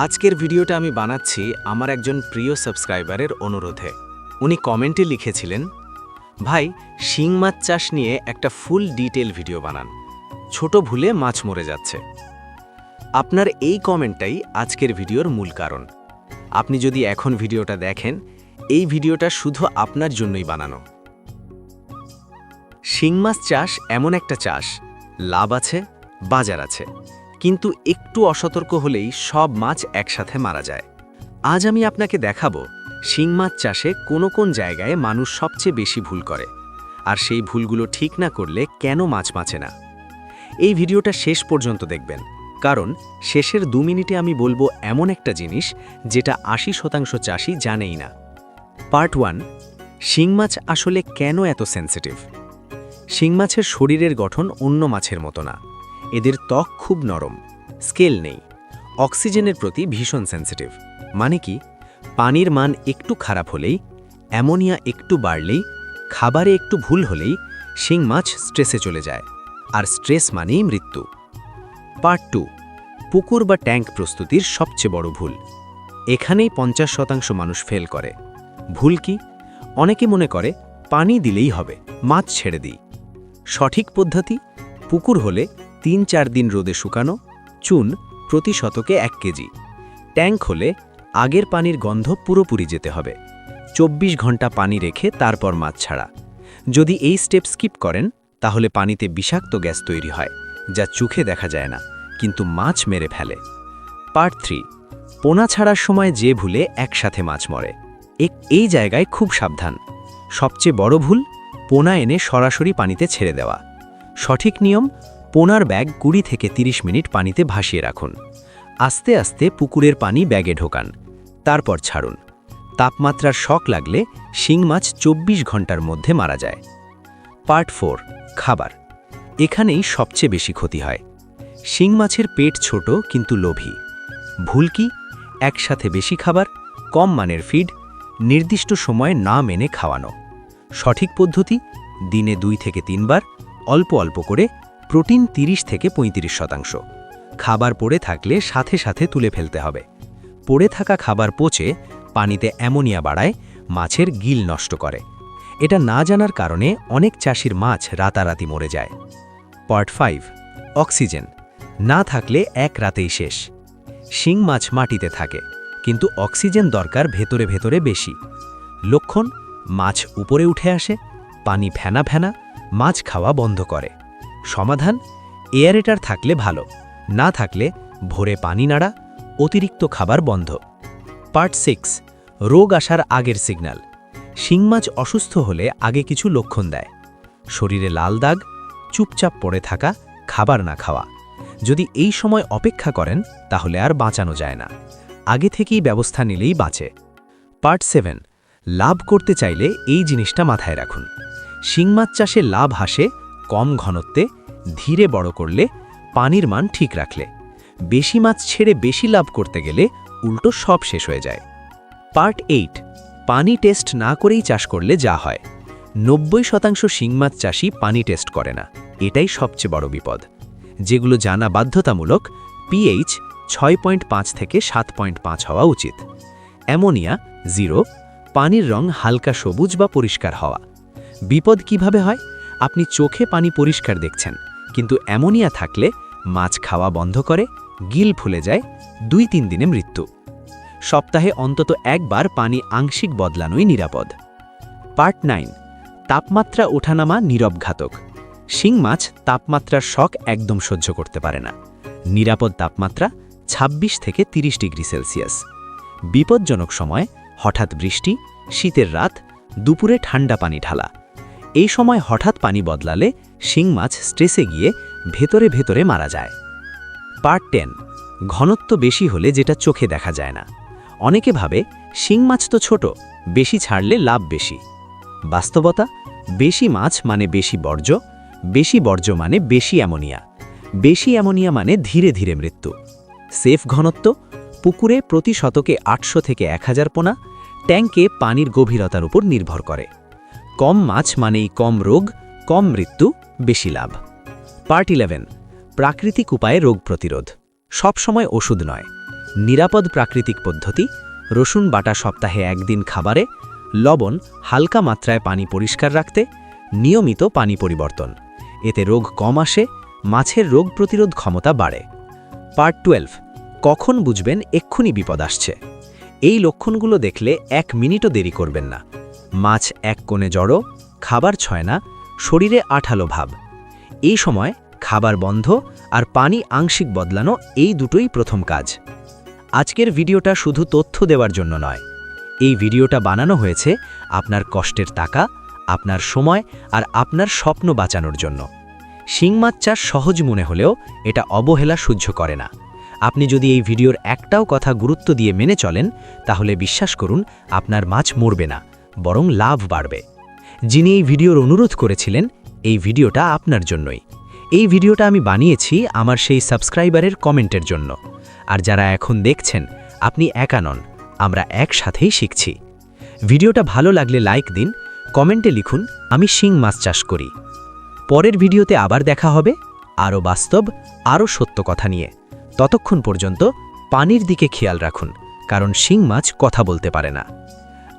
আজকের ভিডিওটা আমি বানাচ্ছি আমার একজন প্রিয় সাবস্ক্রাইবারের অনুরোধে। উনি কমেন্টে লিখেছিলেন, ভাই শিং মাছ চাষ নিয়ে একটা ফুল ডিটেল ভিডিও বানান, ছোট ভুলে মাছ মরে যাচ্ছে। আপনার এই কমেন্টটাই আজকের ভিডিওর মূল কারণ। আপনি যদি এখন ভিডিওটা দেখেন, এই ভিডিওটা শুধু আপনার জন্যই বানানো। শিং মাছ চাষ এমন একটা চাষ, লাভ আছে, বাজার আছে, কিন্তু একটু অসতর্ক হলেই সব মাছ একসাথে মারা যায়। আজ আমি আপনাকে দেখাবো শিং মাছ চাষে কোন জায়গায় মানুষ সবচেয়ে বেশি ভুল করে, আর সেই ভুলগুলো ঠিক না করলে কেন মাছ বাঁচে না। এই ভিডিওটা শেষ পর্যন্ত দেখবেন, কারণ শেষের 2 মিনিটে আমি বলবো এমন একটা জিনিস যেটা 80% চাষি জানেই না। পার্ট 1, শিং মাছ আসলে কেন এত সেন্সিটিভ। শিং মাছের শরীরের গঠন অন্য মাছের মতো না। এদের ত্বক খুব নরম, স্কেল নেই, অক্সিজেনের প্রতি ভীষণ সেন্সিটিভ। মানে কি, পানির মান একটু খারাপ হলেই, অ্যামোনিয়া একটু বাড়লেই, খাবারে একটু ভুল হলেই শিং মাছ স্ট্রেসে চলে যায়, আর স্ট্রেস মানেই মৃত্যু। পার্ট 2, পুকুর বা ট্যাঙ্ক প্রস্তুতির সবচেয়ে বড় ভুল। এখানেই 50% মানুষ ফেল করে। ভুল কি? অনেকে মনে করে পানি দিলেই হবে, মাছ ছেড়ে দিই। সঠিক পদ্ধতি, পুকুর হলে 3-4 দিন রোদে শুকানো, চুন প্রতি শতকে 1 কেজি। ট্যাঙ্ক হলে আগের পানির গন্ধ পুরোপুরি যেতে হবে, 24 ঘন্টা পানি রেখে তারপর মাছ ছাড়া। যদি এই স্টেপ স্কিপ করেন, তাহলে পানিতে বিষাক্ত গ্যাস তৈরি হয়, যা চোখে দেখা যায় না, কিন্তু মাছ মেরে ফেলে। পার্ট 3, পোনা ছাড়ার সময় যে ভুলে একসাথে মাছ মরে। এই জায়গায় খুব সাবধান। সবচেয়ে বড় ভুল, পোনা এনে সরাসরি পানিতে ছেড়ে দেওয়া। সঠিক নিয়ম, পোনার ব্যাগ 20 থেকে 30 মিনিট পানিতে ভাসিয়ে রাখুন। আস্তে আস্তে পুকুরের পানি ব্যাগে ঢোকান, তারপর ছাড়ুন। তাপমাত্রার শক লাগলে শিং মাছ 24 ঘন্টার মধ্যে মারা যায়। পার্ট 4, খাবার। এখানেই সবচেয়ে বেশি ক্ষতি হয়। শিং মাছের পেট ছোট কিন্তু লোভী। ভুল কি? একসাথে বেশি খাবার, কম মানের ফিড, নির্দিষ্ট সময়ে না মেনে খাওয়ানো। সঠিক পদ্ধতি, দিনে 2 থেকে 3 বার, অল্প অল্প করে, প্রোটিন 30 থেকে 35%। খাবার পড়ে থাকলে সাথে সাথে তুলে ফেলতে হবে। পড়ে থাকা খাবার পচে পানিতে অ্যামোনিয়া বাড়ায়, মাছের গিল নষ্ট করে। এটা না জানার কারণে অনেক চাষির মাছ রাতারাতি মরে যায়। Part 5, oxygen. না থাকলে এক রাতেই শেষ। শিং মাছ মাটিতে থাকে, কিন্তু অক্সিজেন দরকার ভেতরে ভেতরে বেশি। লক্ষণ, মাছ উপরে উঠে আসে, পানি ফেনা ফেনা, মাছ খাওয়া বন্ধ করে। সমাধান, এয়ারেটার থাকলে ভালো, না থাকলে ভোরে পানি নাড়া, অতিরিক্ত খাবার বন্ধ। পার্ট 6, রোগ আসার আগের সিগন্যাল। শিং মাছ অসুস্থ হলে আগে কিছু লক্ষণ দেয়। শরীরে লাল দাগ, চুপচাপ পড়ে থাকা, খাবার না খাওয়া। যদি এই সময় অপেক্ষা করেন, তাহলে আর বাঁচানো যায় না। আগে থেকেই ব্যবস্থা নিলেই বাঁচে। পার্ট 7, লাভ করতে চাইলে এই জিনিসটা মাথায় রাখুন। শিং মাছ চাষে লাভ আসে কম ঘনত্বে, ধীরে বড় করলে, পানির মান ঠিক রাখলে। বেশি মাছ ছেড়ে বেশি লাভ করতে গেলে উল্টো সব শেষ হয়ে যায়। পার্ট 8, পানি টেস্ট না করেই চাষ করলে যা হয়। 90% শিং মাছ চাষি পানি টেস্ট করে না, এটাই সবচেয়ে বড় বিপদ। যেগুলো জানা বাধ্যতামূলক, পিএইচ 6.5 থেকে 7.5 হওয়া উচিত। অ্যামোনিয়া 0, পানির রং হালকা সবুজ বা পরিষ্কার হওয়া। বিপদ কিভাবে হয়? আপনি চোখে পানি পরিষ্কার দেখছেন, কিন্তু অ্যামোনিয়া থাকলে মাছ খাওয়া বন্ধ করে, গিল ফুলে যায়, 2-3 দিনে মৃত্যু। সপ্তাহে অন্তত একবার পানি আংশিক বদলানোই নিরাপদ। পার্ট 9, তাপমাত্রা ওঠানামা নীরব ঘাতক। শিং মাছ তাপমাত্রার শক একদম সহ্য করতে পারে না। নিরাপদ তাপমাত্রা 26 থেকে 30 ডিগ্রি সেলসিয়াস। বিপজ্জনক সময়, হঠাৎ বৃষ্টি, শীতের রাত, দুপুরে ঠান্ডা পানি ঢালা। এই সময় হঠাৎ পানি বদলালে শিং মাছ স্ট্রেসে গিয়ে ভেতরে ভেতরে মারা যায়। পার্ট 10, ঘনত্ব বেশি হলে যেটা চোখে দেখা যায় না। অনেকে ভাবে শিং মাছ তো ছোট, বেশি ছাড়লে লাভ বেশি। বাস্তবতা, বেশি মাছ মানে বেশি বর্জ্য, বেশি বর্জ্য মানে বেশি অ্যামোনিয়া, বেশি অ্যামোনিয়া মানে ধীরে ধীরে মৃত্যু। সেফ ঘনত্ব, পুকুরে প্রতি শতকে 800 থেকে 1000 পোনা, ট্যাঙ্কে পানির গভীরতার উপর নির্ভর করে। কম মাছ মানেই কম রোগ, কম মৃত্যু, বেশি লাভ। পার্ট 11, প্রাকৃতিক উপায়ে রোগ প্রতিরোধ। সব সময় ওষুধ নয়। নিরাপদ প্রাকৃতিক পদ্ধতি, রসুন বাটা সপ্তাহে একদিন খাবারে, লবণ হালকা মাত্রায় পানি পরিষ্কার রাখতে, নিয়মিত পানি পরিবর্তন। এতে রোগ কম আসে, মাছের রোগ প্রতিরোধ ক্ষমতা বাড়ে। পার্ট 12। কখন বুঝবেন এক্ষুনি বিপদ আসছে? এই লক্ষণগুলো দেখলে 1 মিনিটও দেরি করবেন না। মাছ এক কোণে জড়ো, খাবার ছয় না, শরীরে আঠালো ভাব। এই সময় খাবার বন্ধ আর পানি আংশিক বদলানো, এই দুটোই প্রথম কাজ। আজকের ভিডিওটা শুধু তথ্য দেওয়ার জন্য নয়। এই ভিডিওটা বানানো হয়েছে আপনার কষ্টের টাকা, আপনার সময় আর আপনার স্বপ্ন বাঁচানোর জন্য। শিং মাছ চাষ সহজ মনে হলেও এটা অবহেলা সহ্য করে না। আপনি যদি এই ভিডিওর একটাও কথা গুরুত্ব দিয়ে মেনে চলেন, তাহলে বিশ্বাস করুন আপনার মাছ মরবে না, বরং লাভ বাড়বে। যিনি এই ভিডিওর অনুরোধ করেছিলেন, এই ভিডিওটা আপনার জন্যই। এই ভিডিওটা আমি বানিয়েছি আমার সেই সাবস্ক্রাইবারের কমেন্টের জন্য। আর যারা এখন দেখছেন, আপনি একা নন, আমরা একসাথেই শিখছি। ভিডিওটা ভালো লাগলে লাইক দিন, কমেন্টে লিখুন আমি শিং মাছ চাষ করি। পরের ভিডিওতে আবার দেখা হবে, আরও বাস্তব, আরও সত্য কথা নিয়ে। ততক্ষণ পর্যন্ত পানির দিকে খেয়াল রাখুন, কারণ শিং মাছ কথা বলতে পারে না।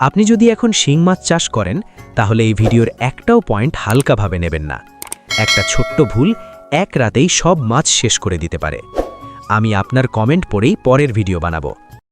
আপনি যদি এখন শিং মাছ চাষ করেন, তাহলে এই ভিডিওর একটাও পয়েন্ট হালকাভাবে নেবেন না। একটা ছোট্ট ভুল এক রাতেই সব মাছ শেষ করে দিতে পারে। আমি আপনার কমেন্ট পড়েই পরের ভিডিও বানাবো।